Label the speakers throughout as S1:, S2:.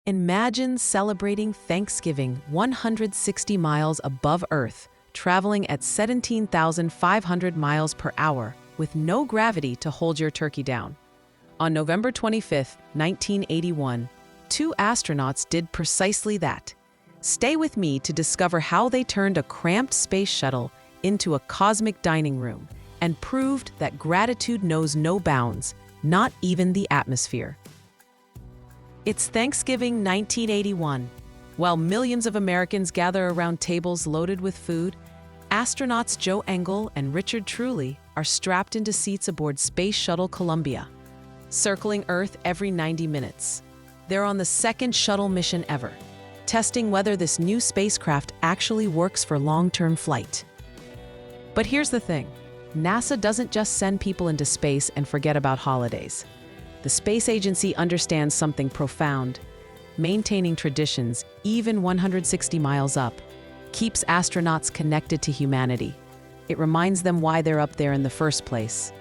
S1: Imagine celebrating Thanksgiving 160 miles above Earth, traveling at 17,500 miles per hour with no gravity to hold your turkey down. On November 25, 1981, two astronauts did precisely that. Stay with me to discover how they turned a cramped space shuttle into a cosmic dining room and proved that gratitude knows no bounds, not even the atmosphere. It's Thanksgiving 1981. While millions of Americans gather around tables loaded with food, astronauts Joe Engle and Richard Truly are strapped into seats aboard Space Shuttle Columbia, circling Earth every 90 minutes. They're on the second shuttle mission ever, testing whether this new spacecraft actually works for long-term flight. But here's the thing. NASA doesn't just send people into space and forget about holidays. The space agency understands something profound. Maintaining traditions, even 160 miles up, keeps astronauts connected to humanity. It reminds them why they're up there in the first place.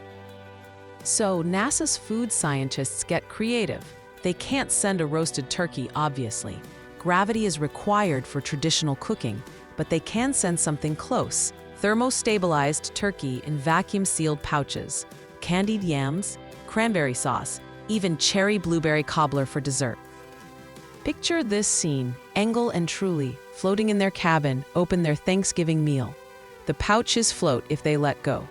S1: So NASA's food scientists get creative. They can't send a roasted turkey, obviously. Gravity is required for traditional cooking, but they can send something close. Thermostabilized turkey in vacuum-sealed pouches, candied yams, cranberry sauce, even cherry blueberry cobbler for dessert. Picture this scene. Engle and Truly, floating in their cabin, open their Thanksgiving meal. The pouches float if they let go.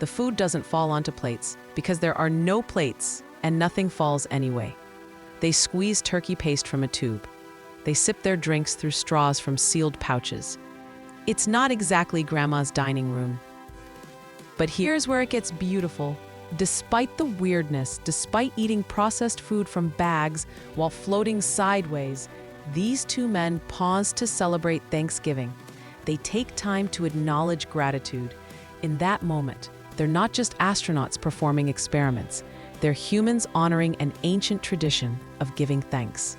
S1: The food doesn't fall onto plates because there are no plates and nothing falls anyway. They squeeze turkey paste from a tube. They sip their drinks through straws from sealed pouches. It's not exactly Grandma's dining room. But here's where it gets beautiful. Despite the weirdness, despite eating processed food from bags while floating sideways, these two men pause to celebrate Thanksgiving. They take time to acknowledge gratitude. In that moment, they're not just astronauts performing experiments. They're humans honoring an ancient tradition of giving thanks.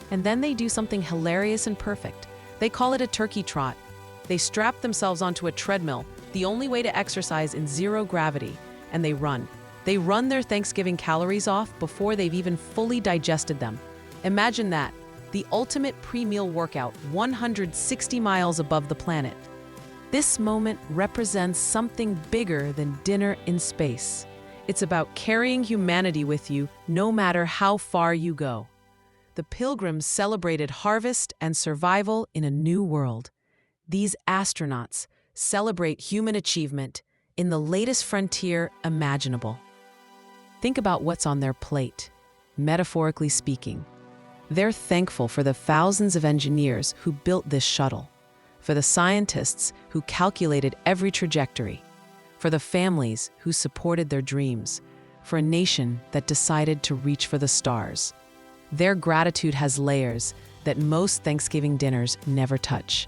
S1: And then they do something hilarious and perfect. They call it a turkey trot. They strap themselves onto a treadmill, the only way to exercise in zero gravity, and they run. They run their Thanksgiving calories off before they've even fully digested them. Imagine that, the ultimate pre-meal workout 160 miles above the planet. This moment represents something bigger than dinner in space. It's about carrying humanity with you no matter how far you go. The pilgrims celebrated harvest and survival in a new world. These astronauts celebrate human achievement in the latest frontier imaginable. Think about what's on their plate, metaphorically speaking. They're thankful for the thousands of engineers who built this shuttle, for the scientists who calculated every trajectory, for the families who supported their dreams, for a nation that decided to reach for the stars. Their gratitude has layers that most Thanksgiving dinners never touch.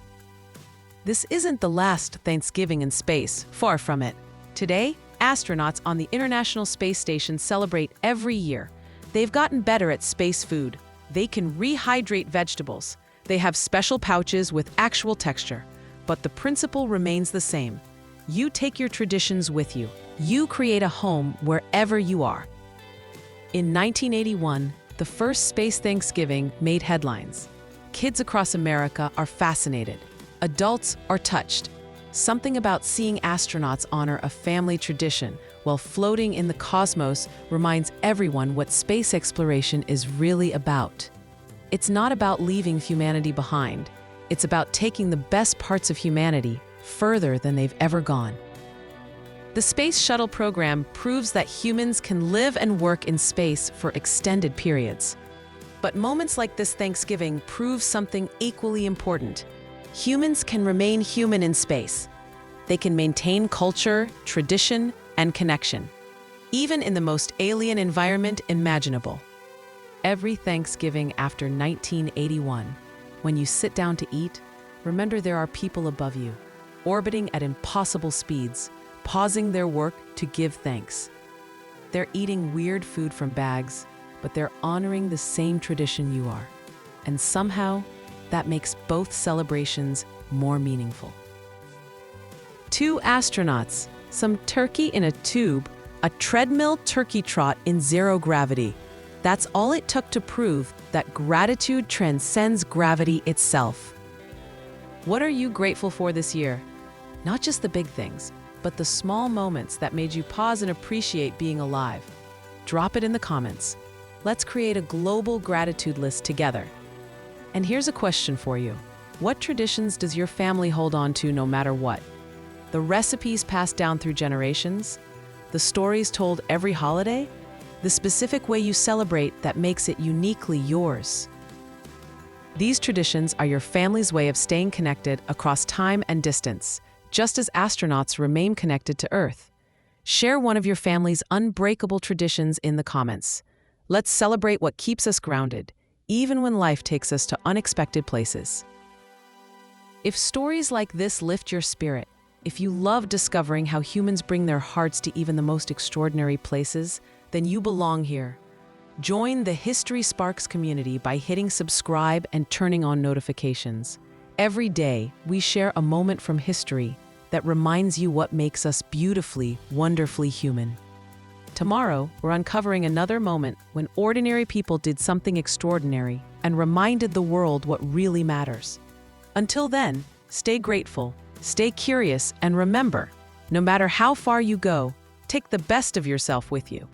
S1: This isn't the last Thanksgiving in space, far from it. Today, astronauts on the International Space Station celebrate every year. They've gotten better at space food. They can rehydrate vegetables. They have special pouches with actual texture. But the principle remains the same. You take your traditions with you. You create a home wherever you are. In 1981, the first Space Thanksgiving made headlines. Kids across America are fascinated. Adults are touched. Something about seeing astronauts honor a family tradition while floating in the cosmos reminds everyone what space exploration is really about. It's not about leaving humanity behind. It's about taking the best parts of humanity further than they've ever gone. The Space Shuttle program proves that humans can live and work in space for extended periods. But moments like this Thanksgiving prove something equally important. Humans can remain human in space. They can maintain culture, tradition, and connection, even in the most alien environment imaginable. Every Thanksgiving after 1981, when you sit down to eat, remember there are people above you, orbiting at impossible speeds, pausing their work to give thanks. They're eating weird food from bags, but they're honoring the same tradition you are. And somehow, that makes both celebrations more meaningful. Two astronauts, some turkey in a tube, a treadmill turkey trot in zero gravity. That's all it took to prove that gratitude transcends gravity itself. What are you grateful for this year? Not just the big things, but the small moments that made you pause and appreciate being alive. Drop it in the comments. Let's create a global gratitude list together. And here's a question for you. What traditions does your family hold on to no matter what? The recipes passed down through generations? The stories told every holiday? The specific way you celebrate that makes it uniquely yours? These traditions are your family's way of staying connected across time and distance, just as astronauts remain connected to Earth. Share one of your family's unbreakable traditions in the comments. Let's celebrate what keeps us grounded, even when life takes us to unexpected places. If stories like this lift your spirit, if you love discovering how humans bring their hearts to even the most extraordinary places, then you belong here. Join the History Sparks community by hitting subscribe and turning on notifications. Every day, we share a moment from history that reminds you what makes us beautifully, wonderfully human. Tomorrow, we're uncovering another moment when ordinary people did something extraordinary and reminded the world what really matters. Until then, stay grateful, stay curious, and remember, no matter how far you go, take the best of yourself with you.